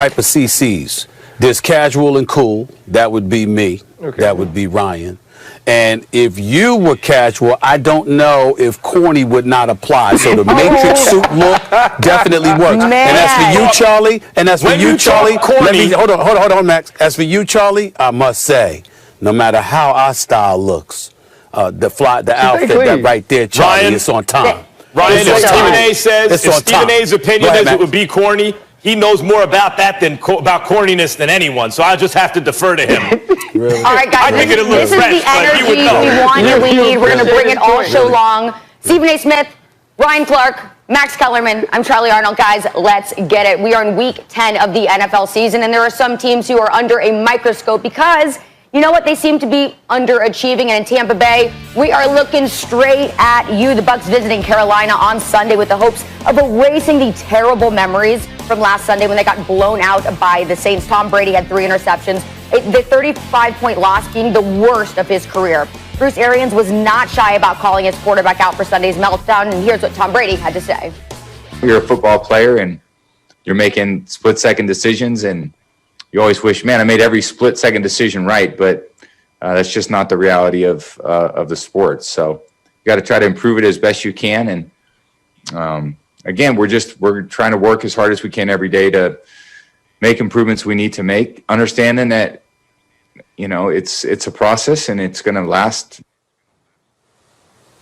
type of CCs. There's casual and cool. That would be me. Okay. That would be Ryan. And if you were casual, I don't know if corny would not apply. So the Matrix suit look definitely works. Man. And as for you, Charlie, hold on, Max. As for you, Charlie, I must say, no matter how our style looks, the outfit that right there, Charlie, Ryan, it's on time. Ryan, if Stephen A. says, if Stephen A's opinion is it would be corny, he knows more about that than about corniness than anyone, so I'll just have to defer to him. Really? All right, guys, this is the energy we want and we need. We're going to bring it all show long. Stephen A. Smith, Ryan Clark, Max Kellerman, I'm Charlie Arnold. Guys, let's get it. We are in week 10 of the NFL season, and there are some teams who are under a microscope because, you know what, they seem to be underachieving. And in Tampa Bay, we are looking straight at you. The Bucs visiting Carolina on Sunday with the hopes of erasing the terrible memories from last Sunday when they got blown out by the Saints. Tom Brady had 3 interceptions. The 35-point loss being the worst of his career. Bruce Arians was not shy about calling his quarterback out for Sunday's meltdown, and here's what Tom Brady had to say. You're a football player, and you're making split-second decisions, and you always wish, man, I made every split-second decision right, but that's just not the reality of the sport. So you got to try to improve it as best you can, and again, we're trying to work as hard as we can every day to make improvements we need to make, understanding that, you know, it's a process and it's going to last.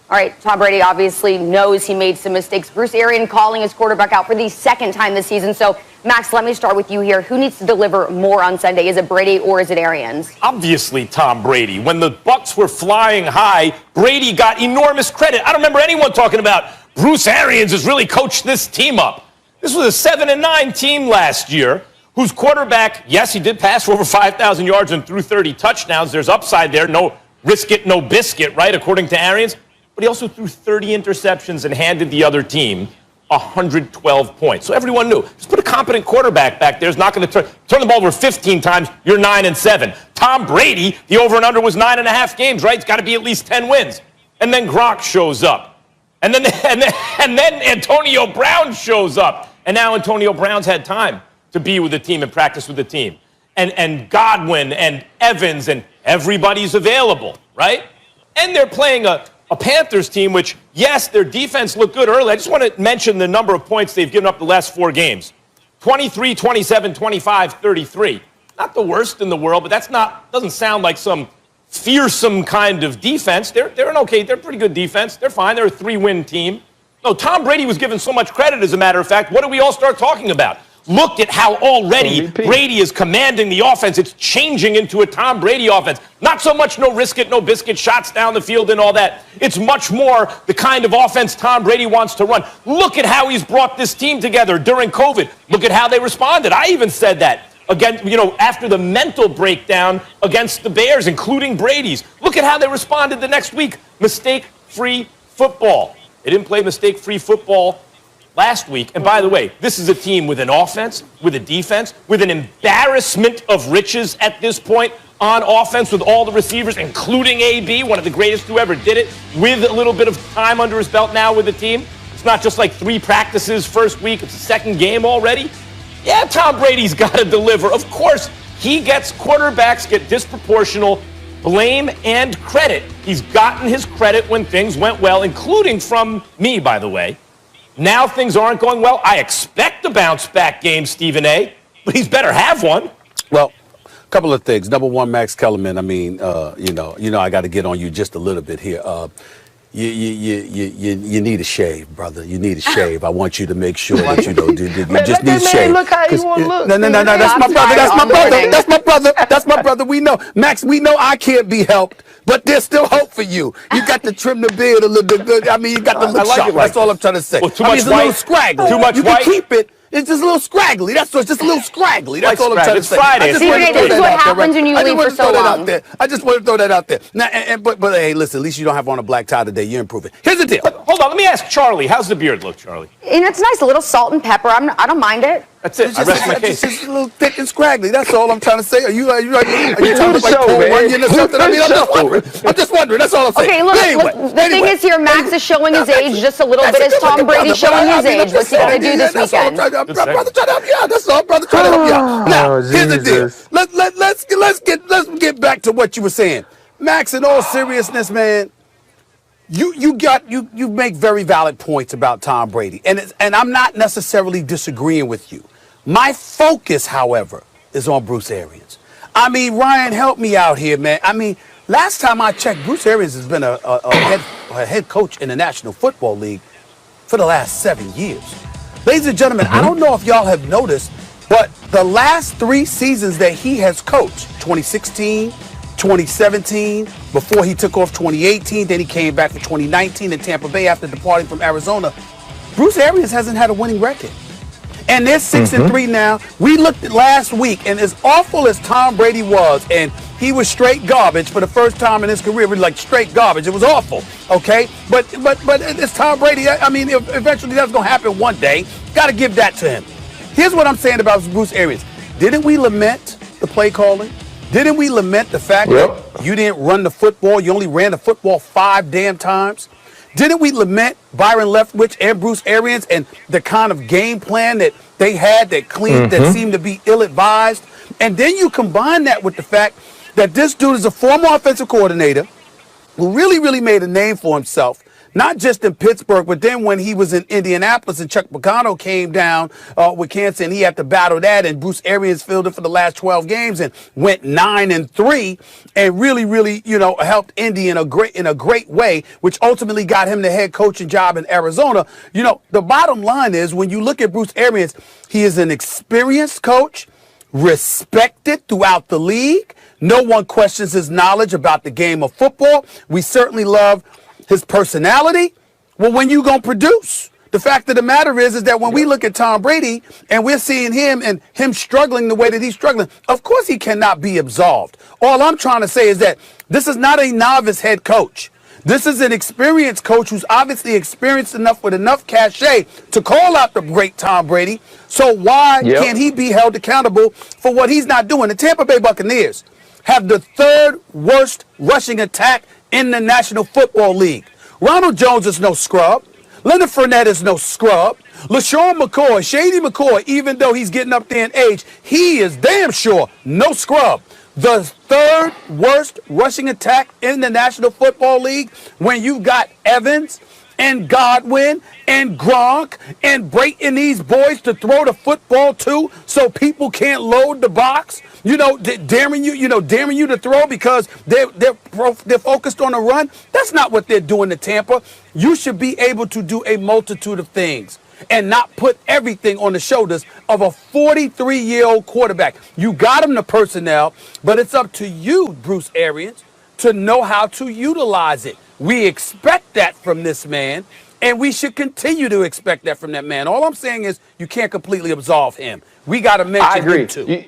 All right, Tom Brady obviously knows he made some mistakes. Bruce Arians calling his quarterback out for the second time this season. So, Max, let me start with you here. Who needs to deliver more on Sunday? Is it Brady or is it Arians? Obviously, Tom Brady. When the Bucs were flying high, Brady got enormous credit. I don't remember anyone talking about Bruce Arians has really coached this team up. This was a 7-9 team last year, whose quarterback, yes, he did pass for over 5,000 yards and threw 30 touchdowns. There's upside there. No risk it, no biscuit, right, according to Arians. But he also threw 30 interceptions and handed the other team 112 points. So everyone knew. Just put a competent quarterback back there. Is not going to turn the ball over 15 times. You're 9-7. Tom Brady, the over and under was 9.5 games, right? It's got to be at least 10 wins. And then Gronk shows up. And then Antonio Brown shows up. And now Antonio Brown's had time to be with the team and practice with the team. And Godwin and Evans and everybody's available, right? And they're playing a Panthers team, which, yes, their defense looked good early. I just want to mention the number of points they've given up the last 4 games. 23, 27, 25, 33. Not the worst in the world, but doesn't sound like some fearsome kind of defense. They're pretty good defense. They're fine. They're a 3-win team. No, Tom Brady was given so much credit, as a matter of fact. What do we all start talking about? Look at how already Brady is commanding the offense. It's changing into a Tom Brady offense. Not so much no risk it, no biscuit, shots down the field and all that. It's much more the kind of offense Tom Brady wants to run. Look at how he's brought this team together during COVID. Look at how they responded. I even said that again, after the mental breakdown against the Bears, including Brady's. Look at how they responded the next week. Mistake-free football. They didn't play mistake-free football last week. And by the way, this is a team with an offense, with a defense, with an embarrassment of riches at this point on offense with all the receivers, including AB, one of the greatest who ever did it, with a little bit of time under his belt now with the team. It's not just like 3 practices first week. It's the 2nd game already. Yeah, Tom Brady's got to deliver. Of course, quarterbacks get disproportional blame and credit. He's gotten his credit when things went well, including from me, by the way. Now things aren't going well. I expect a bounce-back game, Stephen A., but he's better have one. Well, a couple of things. Number one, Max Kellerman, I mean, I got to get on you just a little bit here. You need a shave, brother. You need a shave. I want you to make sure that you just need a shave. Look how you want to look. No. That's my brother. That's my brother. That's my brother. That's my brother. We know, Max. We know I can't be helped, but there's still hope for you. You got to trim the beard a little bit. I mean, you got to look sharp. That's all I'm trying to say. Well, too much it's white. A little scraggly. Too much you white. can keep it. It's just a little scraggly. That's all. It's just a little scraggly. That's all I'm trying to say. It's Friday. Stephen A., this is what happens when you leave for so long. I just want to throw that out there. Now, but hey, listen. At least you don't have on a black tie today. You're improving. Here's the deal. Hold on. Let me ask Charlie. How's the beard look, Charlie? And it's nice, a little salt and pepper. I don't mind it. That's it. I rest my case. It's just a little thick and scraggly. That's all I'm trying to say. Are you trying to like Paul Runyon or something? I mean, I'm just wondering. That's all I'm saying. Okay, look, the thing is here, Max is showing his age just a little bit as Tom Brady showing his age. What's he going to do this weekend? Brother trying to help you out. That's all, brother trying to help you out. Now, here's the deal. Let's get back to what you were saying. Max, in all seriousness, man, you make very valid points about Tom Brady, and I'm not necessarily disagreeing with you. My focus, however, is on Bruce Arians. I mean, Ryan, help me out here, man. I mean, last time I checked, Bruce Arians has been a head coach in the National Football League for the last 7 years. Ladies and gentlemen, I don't know if y'all have noticed, but the last 3 seasons that he has coached, 2016, 2017, before he took off 2018, then he came back for 2019 in Tampa Bay after departing from Arizona, Bruce Arians hasn't had a winning record. And they're 6-3 now. We looked at last week, and as awful as Tom Brady was, and he was straight garbage for the first time in his career, really like straight garbage. It was awful, okay? But it's Tom Brady. I mean, eventually that's going to happen one day. Got to give that to him. Here's what I'm saying about Bruce Arians. Didn't we lament the play calling? Didn't we lament the fact that you didn't run the football? You only ran the football 5 damn times? Didn't we lament Byron Leftwich and Bruce Arians and the kind of game plan that they had that seemed to be ill-advised? And then you combine that with the fact that this dude is a former offensive coordinator who really made a name for himself, not just in Pittsburgh, but then when he was in Indianapolis and Chuck Pagano came down with cancer and he had to battle that, and Bruce Arians filled in for the last 12 games and went 9-3 and really, helped Indy in a great way, which ultimately got him the head coaching job in Arizona. The bottom line is when you look at Bruce Arians, he is an experienced coach, respected throughout the league. No one questions his knowledge about the game of football. We certainly love his personality. Well, when you gonna produce? The fact of the matter is that when we look at Tom Brady and we're seeing him and him struggling the way that he's struggling, of course he cannot be absolved. All I'm trying to say is that this is not a novice head coach. This is an experienced coach who's obviously experienced enough with enough cachet to call out the great Tom Brady. So why can't he be held accountable for what he's not doing? The Tampa Bay Buccaneers have the 3rd worst rushing attack in the National Football League. Ronald Jones is no scrub. Leonard Fournette is no scrub. LaShawn McCoy, Shady McCoy, even though he's getting up there in age, he is damn sure no scrub. The 3rd worst rushing attack in the National Football League when you got Evans and Godwin and Gronk and breaking these boys to throw the football to so people can't load the box. Daring you to throw because they're focused on a run. That's not what they're doing to Tampa. You should be able to do a multitude of things and not put everything on the shoulders of a 43-year-old quarterback. You got him the personnel, but it's up to you, Bruce Arians, to know how to utilize it. We expect that from this man, and we should continue to expect that from that man. All I'm saying is you can't completely absolve him. We got to mention him too.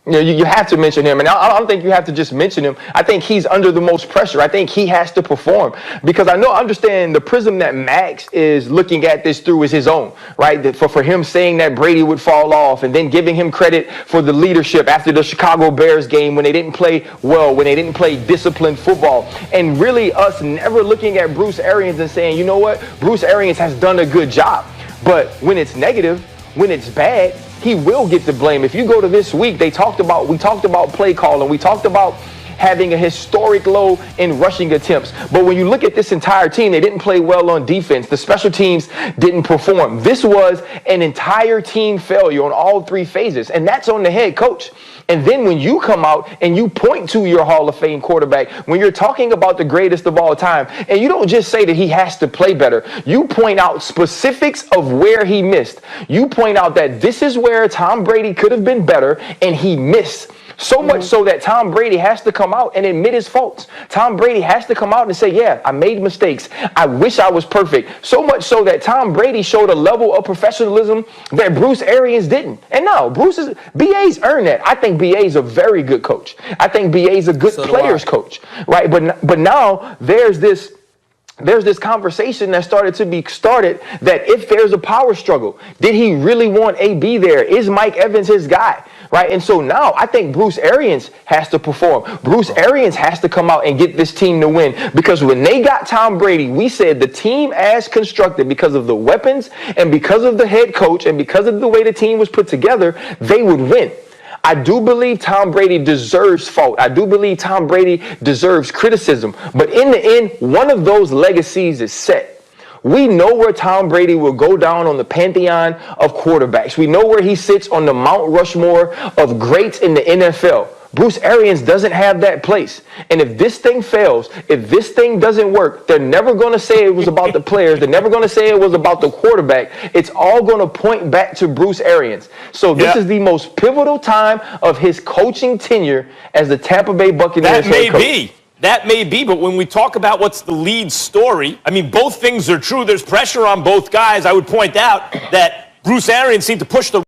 You have to mention him, and I don't think you have to just mention him. I think he's under the most pressure. I think he has to perform because I understand the prism that Max is looking at this through is his own, right? For him saying that Brady would fall off and then giving him credit for the leadership after the Chicago Bears game when they didn't play well, when they didn't play disciplined football, and really us never looking at Bruce Arians and saying, you know what, Bruce Arians has done a good job. But when it's negative, when it's bad, he will get the blame. If you go to this week, we talked about play calling. We talked about having a historic low in rushing attempts. But when you look at this entire team, they didn't play well on defense. The special teams didn't perform. This was an entire team failure on all 3 phases, and that's on the head coach. And then when you come out and you point to your Hall of Fame quarterback, when you're talking about the greatest of all time, and you don't just say that he has to play better, you point out specifics of where he missed. You point out that this is where Tom Brady could have been better, and he missed. So much so that Tom Brady has to come out and admit his faults. Tom Brady has to come out and say, yeah, I made mistakes. I wish I was perfect. So much so that Tom Brady showed a level of professionalism that Bruce Arians didn't. And now, BA's earned that. I think BA's a very good coach. I think BA's a good players coach, right? But now there's this there's this conversation that started to be started that if there's a power struggle, did he really want AB there? Is Mike Evans his guy? Right. And so now I think Bruce Arians has to perform. Bruce Arians has to come out and get this team to win, because when they got Tom Brady, we said the team as constructed, because of the weapons and because of the head coach and because of the way the team was put together, they would win. I do believe Tom Brady deserves fault. I do believe Tom Brady deserves criticism. But in the end, one of those legacies is set. We know where Tom Brady will go down on the pantheon of quarterbacks. We know where he sits on the Mount Rushmore of greats in the NFL. Bruce Arians doesn't have that place. And if this thing fails, if this thing doesn't work, they're never going to say it was about the players. They're never going to say it was about the quarterback. It's all going to point back to Bruce Arians. So this is the most pivotal time of his coaching tenure as the Tampa Bay Buccaneers head coach. That may be, but when we talk about what's the lead story, I mean, both things are true. There's pressure on both guys. I would point out that Bruce Arians seemed to push the